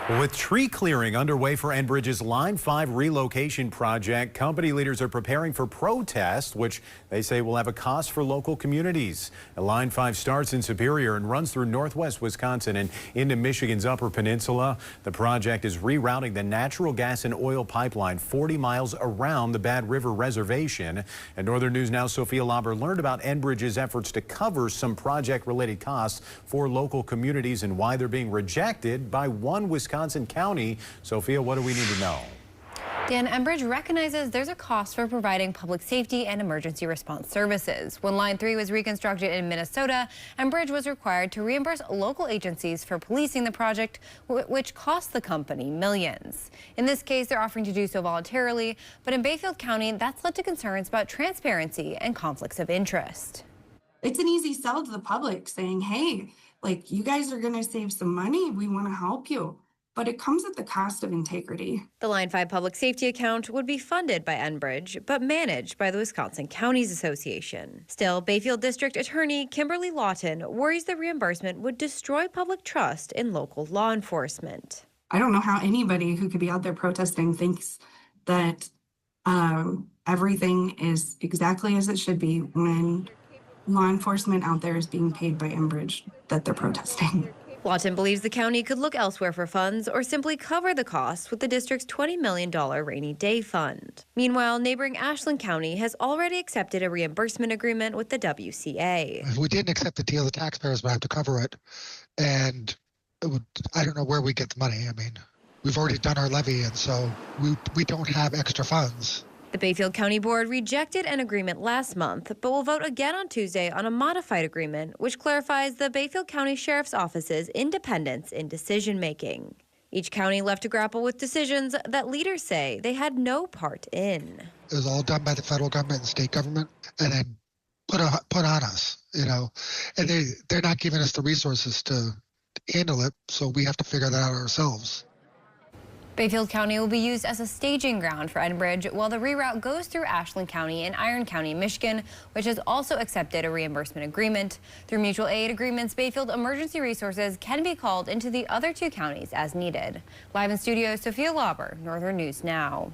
With tree clearing underway for Enbridge's Line 5 relocation project, company leaders are preparing for protests, which they say will have a cost for local communities. Line 5 starts in Superior and runs through northwest Wisconsin and into Michigan's Upper Peninsula. The project is rerouting the natural gas and oil pipeline 40 miles around the Bad River Reservation. And Northern News Now, Sophia Lauber learned about Enbridge's efforts to cover some project-related costs for local communities and why they're being rejected by one Wisconsin county. Sophia, what do we need to know? Dan, Enbridge recognizes there's a cost for providing public safety and emergency response services. When Line 3 was reconstructed in Minnesota, Enbridge was required to reimburse local agencies for policing the project, which cost the company millions. In this case, they're offering to do so voluntarily, but in Bayfield County, that's led to concerns about transparency and conflicts of interest. It's an easy sell to the public saying, hey, like, you guys are going to save some money. We want to help you. But it comes at the cost of integrity. The Line 5 public safety account would be funded by Enbridge, but managed by the Wisconsin Counties Association. Still, Bayfield District Attorney Kimberly Lawton worries the reimbursement would destroy public trust in local law enforcement. I don't know how anybody who could be out there protesting thinks that everything is exactly as it should be when law enforcement out there is being paid by Enbridge that they're protesting. Lawton believes the county could look elsewhere for funds or simply cover the costs with the district's $20 million rainy day fund. Meanwhile, neighboring Ashland County has already accepted a reimbursement agreement with the WCA. If we didn't accept the deal, the taxpayers would have to cover it. And I don't know where we get the money. I mean, we've already done our levy, and so we don't have extra funds. The Bayfield County Board rejected an agreement last month, but will vote again on Tuesday on a modified agreement, which clarifies the Bayfield County Sheriff's Office's independence in decision-making. Each county left to grapple with decisions that leaders say they had no part in. It was all done by the federal government and state government, and then put on us, you know. And they're not giving us the resources to handle it, so we have to figure that out ourselves. Bayfield County will be used as a staging ground for Enbridge while the reroute goes through Ashland County and Iron County, Michigan, which has also accepted a reimbursement agreement. Through mutual aid agreements, Bayfield emergency resources can be called into the other two counties as needed. Live in studio, Sophia Lauber, Northern News Now.